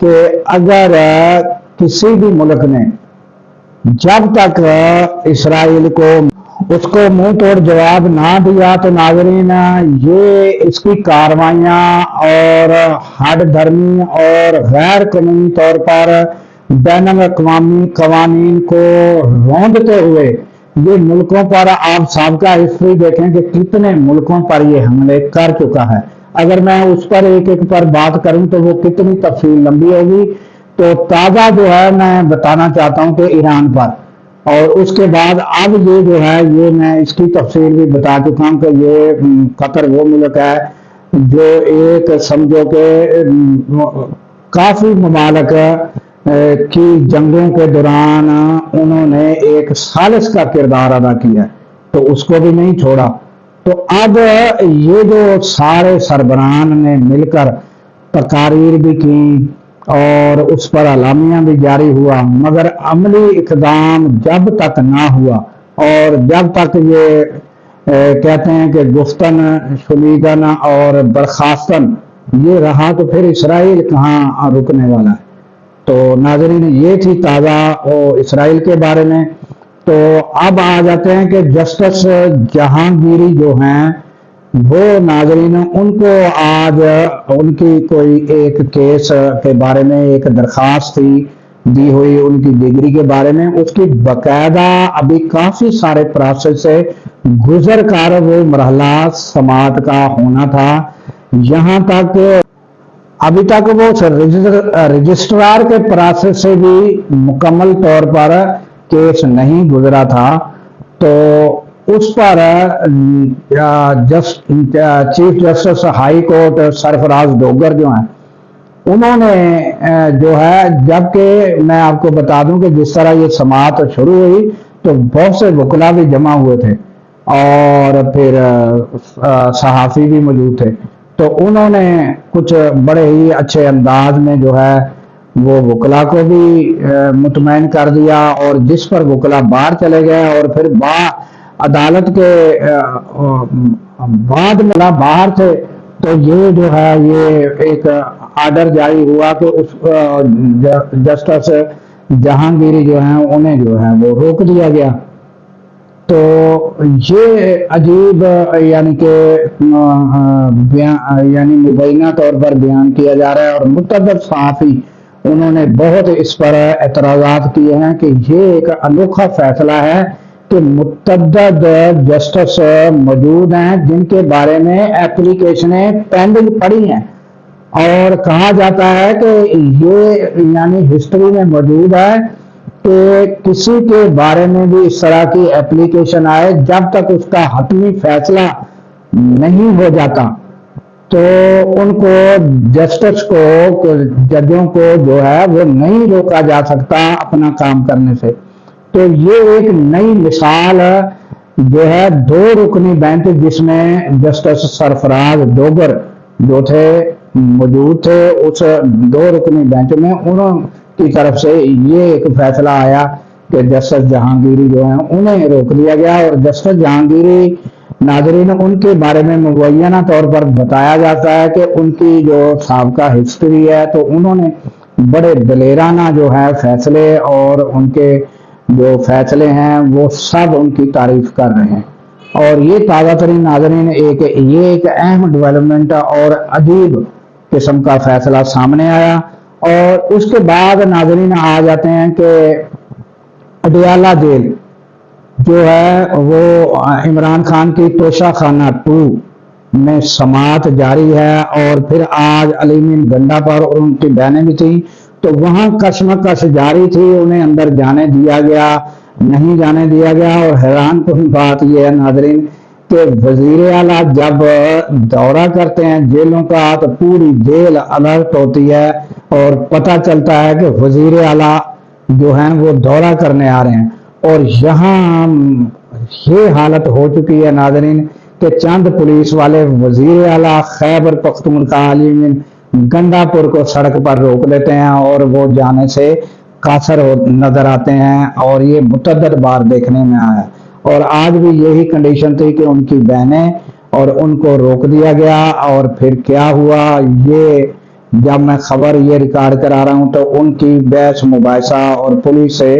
کہ اگر کسی بھی ملک نے جب تک اسرائیل کو اس کو منہ توڑ جواب نہ دیا تو ناظرین یہ اس کی کاروائیاں اور ہٹ دھرمی اور غیر قانونی طور پر بین الاقوامی قوانین کو روندتے ہوئے یہ ملکوں پر آپ سابقہ ہسٹری دیکھیں کہ کتنے ملکوں پر یہ حملے کر چکا ہے. اگر میں اس پر ایک ایک پر بات کروں تو وہ کتنی تفصیل لمبی ہوگی. تو تازہ جو ہے میں بتانا چاہتا ہوں کہ ایران پر، اور اس کے بعد اب یہ جو ہے یہ میں اس کی تفصیل بھی بتا چکا ہوں کہ یہ قطر وہ ملک ہے جو ایک سمجھو کہ کافی ممالک کی جنگوں کے دوران انہوں نے ایک ثالث کا کردار ادا کیا ہے تو اس کو بھی نہیں چھوڑا. تو اب یہ جو سارے سربراہان نے مل کر تقاریر بھی کی اور اس پر اعلامیہ بھی جاری ہوا، مگر عملی اقدام جب تک نہ ہوا اور جب تک یہ کہتے ہیں کہ گفتن شنیدن اور برخاستن یہ رہا تو پھر اسرائیل کہاں رکنے والا ہے. تو ناظرین یہ تھی تازہ اسرائیل کے بارے میں. تو اب آ جاتے ہیں کہ جسٹس جہانگیری جو ہیں وہ ناظرین ان کو آج ان کی کوئی ایک کیس کے بارے میں ایک درخواست تھی دی ہوئی ان کی ڈگری کے بارے میں، اس کی باقاعدہ ابھی کافی سارے پروسیس سے گزر کر وہ مرحلہ سماعت کا ہونا تھا. یہاں تک ابھی تک وہ رجسٹرار کے پروسیس سے بھی مکمل طور پر کیس نہیں گزرا تھا. تو اس پر چیف جسٹس ہائی کورٹ سرفراز ڈوگر جو ہیں انہوں نے جو ہے، جبکہ میں آپ کو بتا دوں کہ جس طرح یہ سماعت شروع ہوئی تو بہت سے وکلا بھی جمع ہوئے تھے اور پھر صحافی بھی موجود تھے. تو انہوں نے کچھ بڑے ہی اچھے انداز میں جو ہے وہ وکلا کو بھی مطمئن کر دیا، اور جس پر وکلا باہر چلے گئے اور پھر عدالت کے بعد میں باہر تھے تو یہ جو ہے یہ ایک آرڈر جاری ہوا کہ اس جسٹس جہانگیری جو ہیں انہیں جو ہے وہ روک دیا گیا. تو یہ عجیب یعنی کہ یعنی مبینہ طور پر بیان کیا جا رہا ہے، اور متعدد صحافی انہوں نے بہت اس پر اعتراضات کیے ہیں کہ یہ ایک انوکھا فیصلہ ہے کہ متعدد جسٹس موجود ہیں جن کے بارے میں ایپلیکیشنیں پینڈنگ پڑی ہیں، اور کہا جاتا ہے کہ یہ یعنی ہسٹری میں موجود ہے کہ کسی کے بارے میں بھی اس طرح کی ایپلیکیشن آئے جب تک اس کا حتمی فیصلہ نہیں ہو جاتا تو ان کو جسٹس کو ججوں کو جو ہے وہ نہیں روکا جا سکتا اپنا کام کرنے سے. تو یہ ایک نئی مثال جو ہے 2 رکنی بینچ جس میں جسٹس سرفراز ڈوگر جو تھے موجود تھے، اس 2 رکنی بینچ میں انہوں کی طرف سے یہ ایک فیصلہ آیا کہ جسٹس جہانگیری جو ہیں انہیں روک دیا گیا. اور جسٹس جہانگیری ناظرین ان کے بارے میں مبینہ طور پر بتایا جاتا ہے کہ ان کی جو سابقہ ہسٹری ہے تو انہوں نے بڑے دلیرانہ جو ہے فیصلے، اور ان کے جو فیصلے ہیں وہ سب ان کی تعریف کر رہے ہیں. اور یہ تازہ ترین ناظرین یہ ایک اہم ڈیولپمنٹ اور عجیب قسم کا فیصلہ سامنے آیا. اور اس کے بعد ناظرین آ جاتے ہیں کہ اڈیالہ جیل جو ہے وہ عمران خان کی توشہ خانہ 2 میں سماعت جاری ہے، اور پھر آج علی مین گنڈا پر اور ان کی بہنیں بھی تھیں تو وہاں کشمکش جاری تھی، انہیں اندر جانے دیا گیا نہیں جانے دیا گیا. اور حیران کن بات یہ ہے ناظرین کہ وزیر اعلیٰ جب دورہ کرتے ہیں جیلوں کا تو پوری جیل الرٹ ہوتی ہے اور پتہ چلتا ہے کہ وزیر اعلیٰ جو ہیں وہ دورہ کرنے آ رہے ہیں. اور یہاں یہ حالت ہو چکی ہے ناظرین کہ چند پولیس والے وزیر اعلیٰ خیبر پختونخوا علی مین گنڈا پور کو سڑک پر روک لیتے ہیں اور وہ جانے سے قاصر نظر آتے ہیں، اور یہ متعدد بار دیکھنے میں آیا. اور آج بھی یہی کنڈیشن تھی کہ ان کی بہنیں اور ان کو روک دیا گیا. اور پھر کیا ہوا یہ جب میں خبر یہ ریکارڈ کرا رہا ہوں تو ان کی بحث مباحثہ اور پولیس سے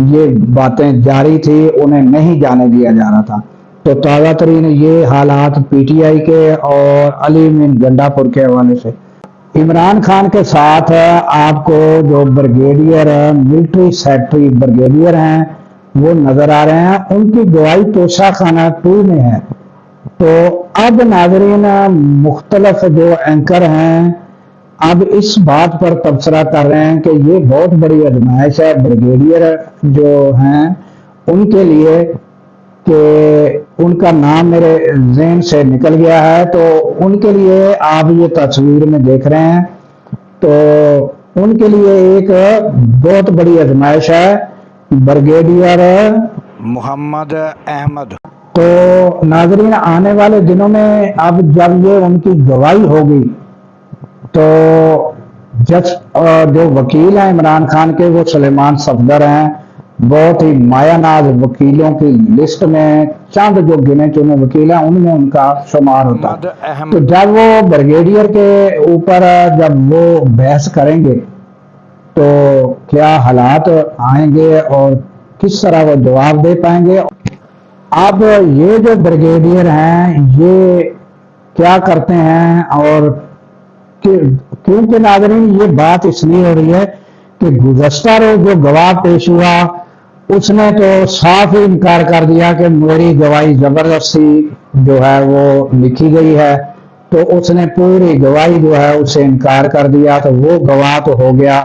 یہ باتیں جاری تھی، انہیں نہیں جانے دیا جا رہا تھا۔ تو تازہ ترین یہ حالات پی ٹی آئی کے اور علی مین گنڈا پور کے حوالے سے۔ عمران خان کے ساتھ آپ کو جو بریگیڈیئر ملٹری سیکرٹری بریگیڈیئر ہیں وہ نظر آ رہے ہیں، ان کی گواہی توشہ خانہ 2 میں ہے۔ تو اب ناظرین مختلف جو اینکر ہیں اب اس بات پر تبصرہ کر رہے ہیں کہ یہ بہت بڑی آزمائش ہے بریگیڈیئر جو ہیں ان کے لیے، کہ ان کا نام میرے ذہن سے نکل گیا ہے، تو ان کے لیے آپ یہ تصویر میں دیکھ رہے ہیں، تو ان کے لیے ایک بہت بڑی آزمائش ہے بریگیڈیئر محمد احمد۔ تو ناظرین آنے والے دنوں میں اب جب یہ ان کی گواہی ہوگی تو جج جو وکیل ہیں عمران خان کے وہ سلیمان صفدر ہیں، بہت ہی مایہ ناز وکیلوں کی لسٹ میں چند جو گنے چنے وکیل ہیں ان میں ان کا شمار ہوتا ہے۔ تو جب وہ بریگیڈیئر کے اوپر جب وہ بحث کریں گے تو کیا حالات آئیں گے اور کس طرح وہ جواب دے پائیں گے۔ اب یہ جو بریگیڈیئر ہیں یہ کیا کرتے ہیں، اور کیونکہ ناظرین یہ بات اس لیے ہو رہی ہے کہ گزشتہ روز جو گواہ پیش ہوا اس نے تو صاف ہی انکار کر دیا کہ میری گواہی زبردستی جو ہے وہ لکھی گئی ہے، تو اس نے پوری گواہی جو ہے اس سے انکار کر دیا، تو وہ گواہ تو ہو گیا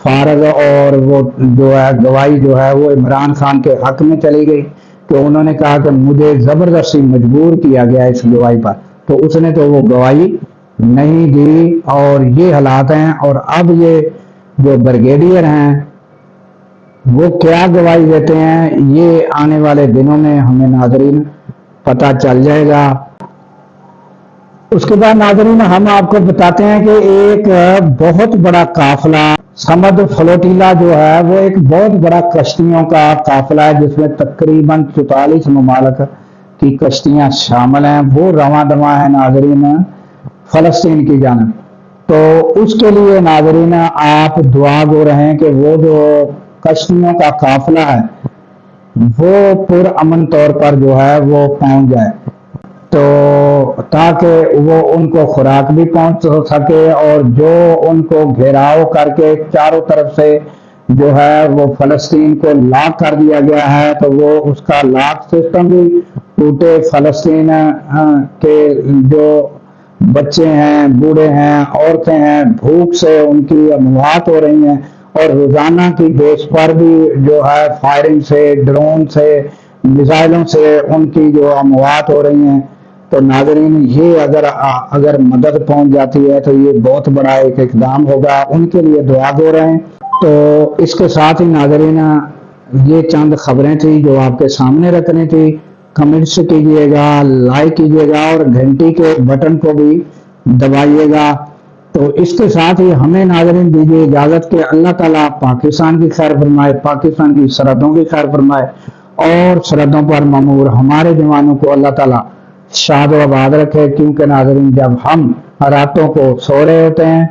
فارغ، اور وہ جو ہے گواہی جو ہے وہ عمران خان کے حق میں چلی گئی کہ انہوں نے کہا کہ مجھے زبردستی مجبور کیا گیا اس گواہی پر، تو اس نے تو وہ گواہی نہیں دی، اور یہ حالات ہیں۔ اور اب یہ جو بریگیڈیئر ہیں وہ کیا گواہی دیتے ہیں یہ آنے والے دنوں میں ہمیں ناظرین پتہ چل جائے گا۔ اس کے بعد ناظرین ہم آپ کو بتاتے ہیں کہ ایک بہت بڑا قافلہ سمد فلوٹیلا جو ہے وہ ایک بہت بڑا کشتیوں کا قافلہ ہے جس میں تقریباً 44 ممالک کی کشتیاں شامل ہیں، وہ رواں دواں ہیں ناظرین فلسطین کی جانب۔ تو اس کے لیے ناظرین آپ دعا گو رہیں کہ وہ جو کشتیوں کا قافلہ ہے وہ پرامن طور پر جو ہے وہ پہنچ جائے، تو تاکہ وہ ان کو خوراک بھی پہنچ سکے، اور جو ان کو گھیراؤ کر کے چاروں طرف سے جو ہے وہ فلسطین کو لاک کر دیا گیا ہے، تو وہ اس کا لاک سسٹم بھی ٹوٹے، فلسطین کے جو بچے ہیں، بوڑھے ہیں، عورتیں ہیں، بھوک سے ان کی اموات ہو رہی ہیں، اور روزانہ کی بیس پر بھی جو ہے فائرنگ سے، ڈرون سے، میزائلوں سے ان کی جو اموات ہو رہی ہیں۔ تو ناظرین یہ اگر مدد پہنچ جاتی ہے تو یہ بہت بڑا ایک اقدام ہوگا، ان کے لیے دعا دے رہے ہیں۔ تو اس کے ساتھ ہی ناظرین یہ چند خبریں تھیں جو آپ کے سامنے رکھنی تھی، کمنٹس کیجئے گا، لائک کیجئے گا، اور گھنٹی کے بٹن کو بھی دبائیے گا۔ تو اس کے ساتھ ہی ہمیں ناظرین دیجیے اجازت کہ اللہ تعالیٰ پاکستان کی خیر فرمائے، پاکستان کی سرحدوں کی خیر فرمائے، اور سرحدوں پر مامور ہمارے جوانوں کو اللہ تعالیٰ شاد و آباد رکھے، کیونکہ ناظرین جب ہم راتوں کو سو رہے ہوتے ہیں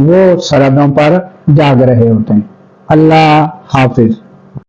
وہ سرحدوں پر جاگ رہے ہوتے ہیں۔ اللہ حافظ۔